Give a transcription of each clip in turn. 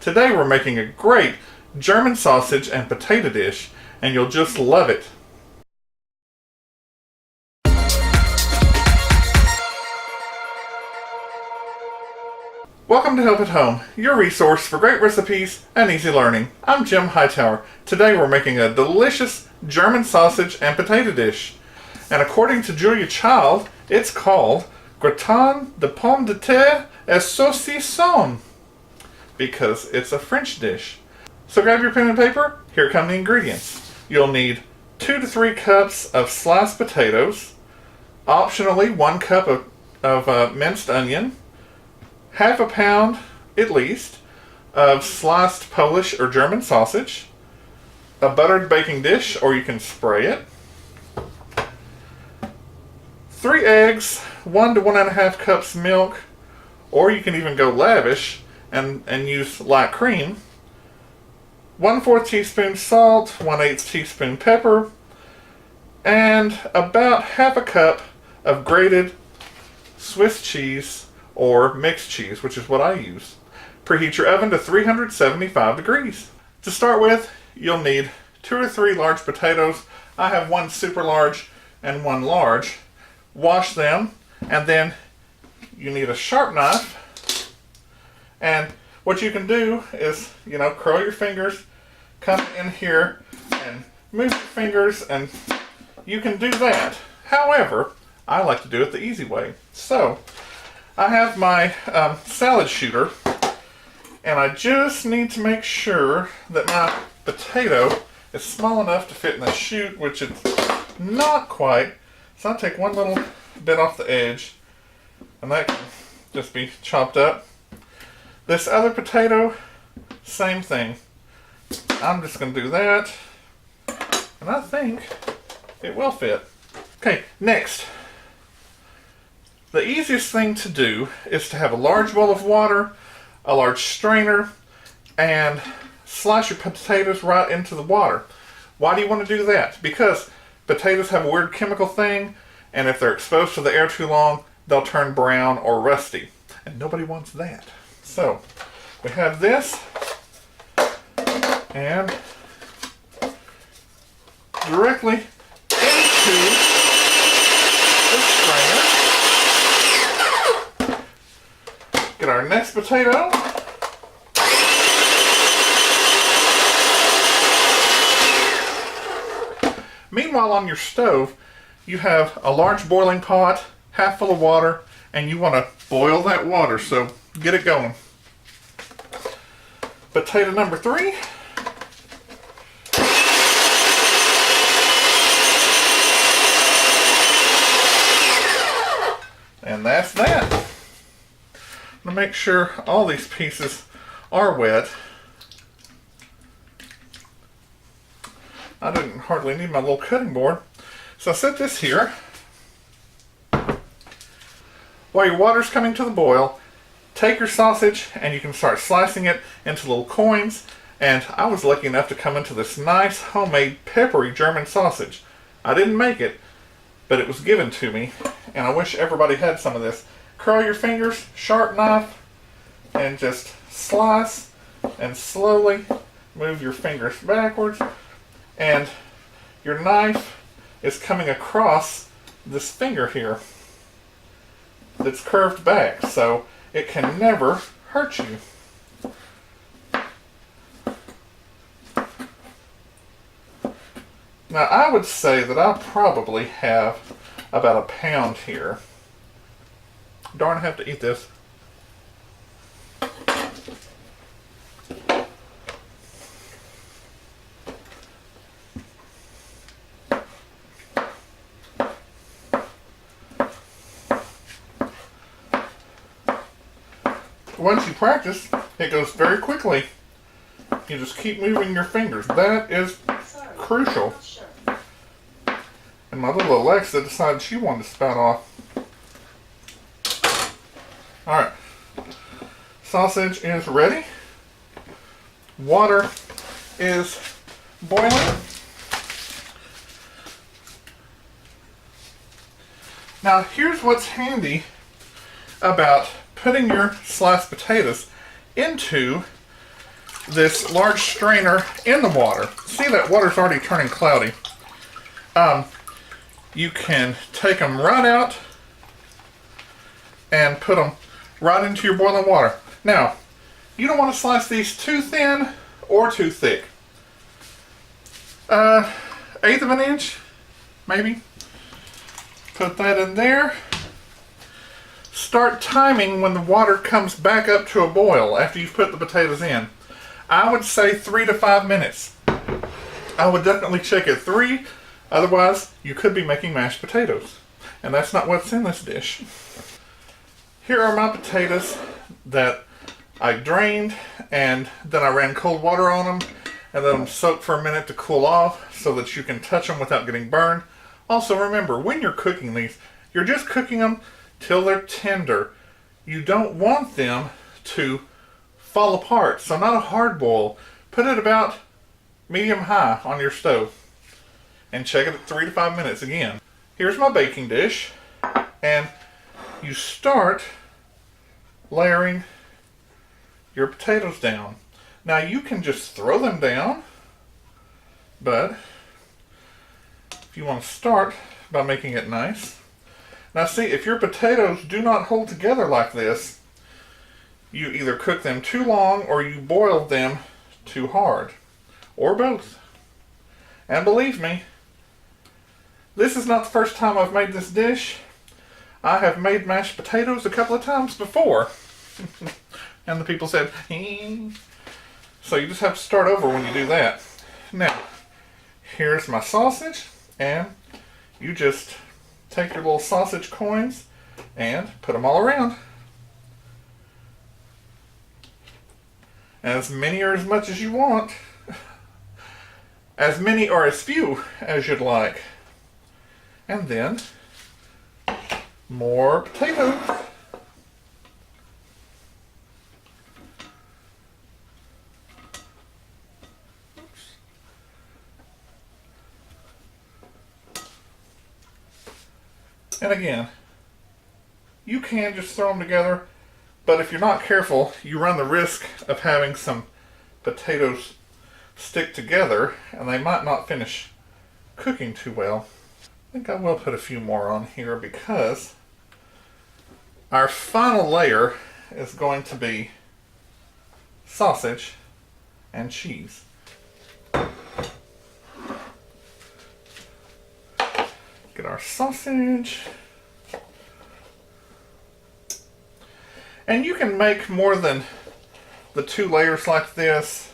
Today we're making a great German sausage and potato dish, and you'll just love it. Welcome to Help at Home, your resource for great recipes and easy learning. I'm Jim Hightower. Today we're making a delicious German sausage and potato dish. And according to Julia Child, it's called gratin de pommes de terre et saucisson, because it's a French dish. So grab your pen and paper. Here come the ingredients. You'll need 2 to 3 cups of sliced potatoes, optionally 1 cup of minced onion, half a pound at least of sliced Polish or German sausage, a buttered baking dish, or you can spray it, 3 eggs, 1 to 1.5 cups milk, or you can even go lavish and use light cream, 1/4 teaspoon salt, 1/8 teaspoon pepper, and about half a cup of grated Swiss cheese or mixed cheese, which is what I use. Preheat your oven to 375 degrees. To start with, you'll need 2 or 3 large potatoes. I have 1 super large and 1 large. Wash them, and then you need a sharp knife. And what you can do is, curl your fingers, come in here and move your fingers, and you can do that. However, I like to do it the easy way. So, I have my salad shooter, and I just need to make sure that my potato is small enough to fit in the chute, which it's not quite. So I'll take 1 little bit off the edge, and that can just be chopped up. This other potato, same thing. I'm just going to do that, and I think it will fit. Okay, next. The easiest thing to do is to have a large bowl of water, a large strainer, and slice your potatoes right into the water. Why do you want to do that? Because potatoes have a weird chemical thing, and if they're exposed to the air too long, they'll turn brown or rusty. And nobody wants that. So, we have this, and directly into the strainer. Get our next potato. Meanwhile, on your stove, you have a large boiling pot, half full of water, and you want to boil that water, so get it going. Potato number 3. And that's that. I'm going to make sure all these pieces are wet. I didn't hardly need my little cutting board. So I set this here. While your water's coming to the boil, take your sausage and you can start slicing it into little coins. And I was lucky enough to come into this nice homemade peppery German sausage. I didn't make it, but it was given to me, and I wish everybody had some of this. Curl your fingers, sharp knife, and just slice and slowly move your fingers backwards, and your knife is coming across this finger here that's curved back, so it can never hurt you. Now, I would say that I probably have about a pound here. Darn, I have to eat this. Once you practice, it goes very quickly. You just keep moving your fingers. That is crucial. And my little Alexa decided she wanted to spout off. Alright. Sausage is ready. Water is boiling. Now here's what's handy about putting your sliced potatoes into this large strainer in the water. See, that water's already turning cloudy. You can take them right out and put them right into your boiling water. Now, you don't want to slice these too thin or too thick. 1/8 of an inch, maybe. Put that in there. Start timing when the water comes back up to a boil after you've put the potatoes in. I would say 3 to 5 minutes. I would definitely check at 3, otherwise you could be making mashed potatoes. And that's not what's in this dish. Here are my potatoes that I drained, and then I ran cold water on them and let them soak for a minute to cool off so that you can touch them without getting burned. Also remember, when you're cooking these, you're just cooking them till they're tender. You don't want them to fall apart, so not a hard boil. Put it about medium-high on your stove and check it at 3 to 5 minutes again. Here's my baking dish, and you start layering your potatoes down. Now you can just throw them down, but if you want to start by making it nice. Now see, if your potatoes do not hold together like this, you either cook them too long or you boil them too hard, or both. And believe me, this is not the first time I've made this dish. I have made mashed potatoes a couple of times before. And the people said, so you just have to start over when you do that. Now, here's my sausage, and you just take your little sausage coins and put them all around. As many or as much as you want. As many or as few as you'd like. And then, more potatoes. And again, you can just throw them together, but if you're not careful, you run the risk of having some potatoes stick together and they might not finish cooking too well. I think I will put a few more on here because our final layer is going to be sausage and cheese. Get our sausage. And you can make more than the 2 layers like this.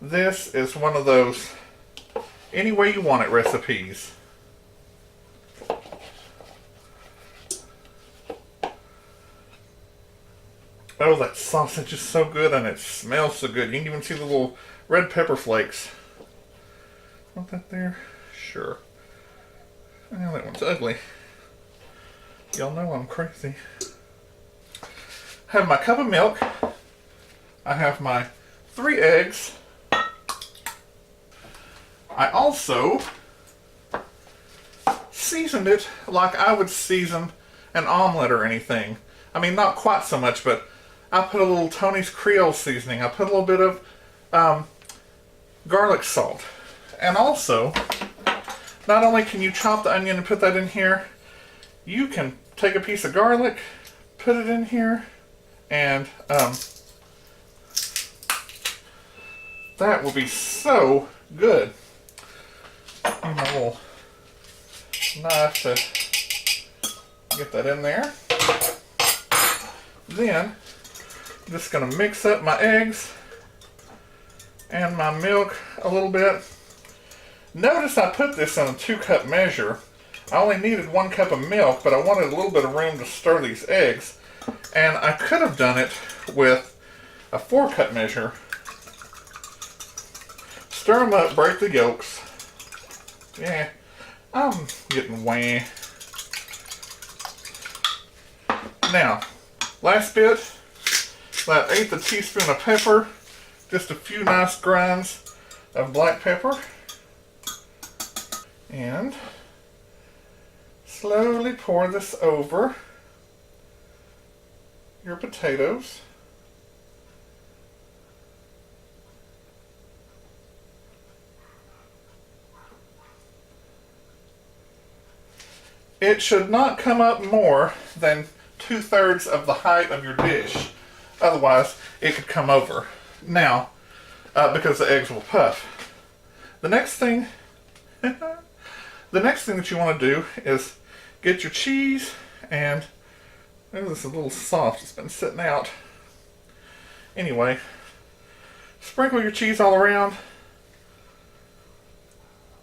This is one of those any way you want it recipes. Oh, that sausage is so good and it smells so good. You can even see the little red pepper flakes. Want that there? Sure. Well, that one's ugly. Y'all know I'm crazy. I have my cup of milk. I have my 3 eggs. I also seasoned it like I would season an omelet or anything. I mean, not quite so much, but I put a little Tony's Creole seasoning. I put a little bit of garlic salt. And also, not only can you chop the onion and put that in here, you can take a piece of garlic, put it in here, and that will be so good. Use my little knife to get that in there. Then, I'm just going to mix up my eggs and my milk a little bit. Notice I put this in a 2-cup measure. I only needed 1 cup of milk, but I wanted a little bit of room to stir these eggs. And I could have done it with a 4-cup measure. Stir them up, break the yolks. Yeah, I'm getting wah. Now, last bit, about 1/8 teaspoon of pepper, just a few nice grinds of black pepper. And slowly pour this over your potatoes. it should not come up more than 2/3 of the height of your dish. Otherwise, it could come over. Now, because the eggs will puff. The next thing, that you want to do is get your cheese, and this is a little soft. It's been sitting out. Anyway, sprinkle your cheese all around.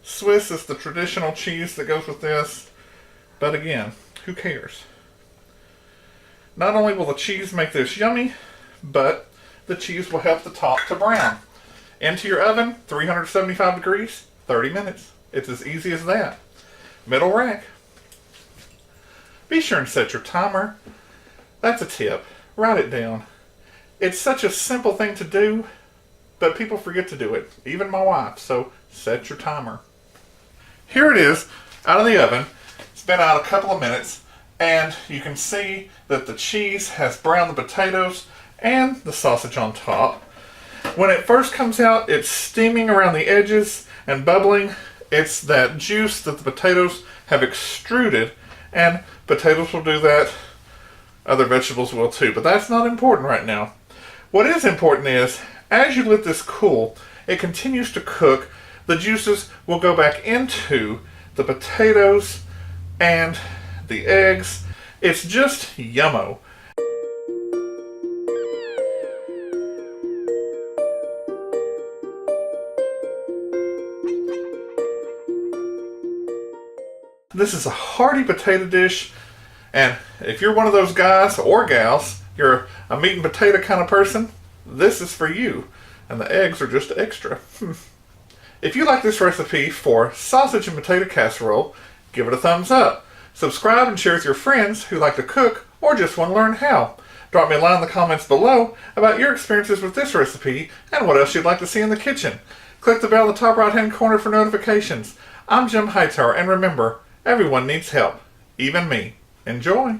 Swiss is the traditional cheese that goes with this, but again, who cares? Not only will the cheese make this yummy, but the cheese will help the top to brown. Into your oven, 375 degrees, 30 minutes. It's as easy as that. Middle rack. Be sure and set your timer. That's a tip. Write it down. It's such a simple thing to do, but people forget to do it. Even my wife. So set your timer. Here it is, out of the oven. It's been out a couple of minutes, and you can see that the cheese has browned the potatoes and the sausage on top. When it first comes out, it's steaming around the edges and bubbling. It's that juice that the potatoes have extruded, and potatoes will do that. Other vegetables will too, but that's not important right now. What is important is, as you let this cool, it continues to cook. The juices will go back into the potatoes and the eggs. It's just yummo. This is a hearty potato dish, and if you're one of those guys or gals, you're a meat and potato kind of person, this is for you. And the eggs are just extra. If you like this recipe for sausage and potato casserole, give it a thumbs up. Subscribe and share with your friends who like to cook or just want to learn how. Drop me a line in the comments below about your experiences with this recipe and what else you'd like to see in the kitchen. Click the bell in the top right hand corner for notifications. I'm Jim Hightower, and remember, everyone needs help, even me. Enjoy!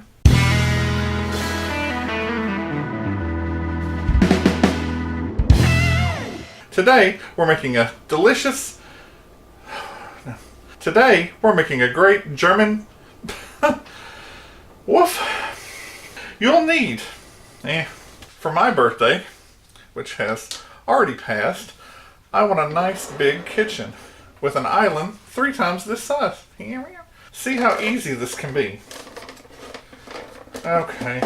Today, we're making a delicious... Today, we're making a great German... Woof! You'll need... For my birthday, which has already passed, I want a nice big kitchen with an island 3 times this size. See how easy this can be. Okay.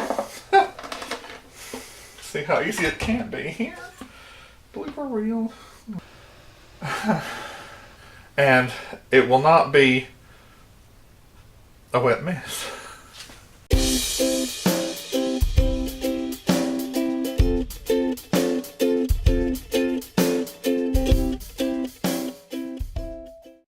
See how easy it can be here. Believe we're real. And it will not be a wet mess.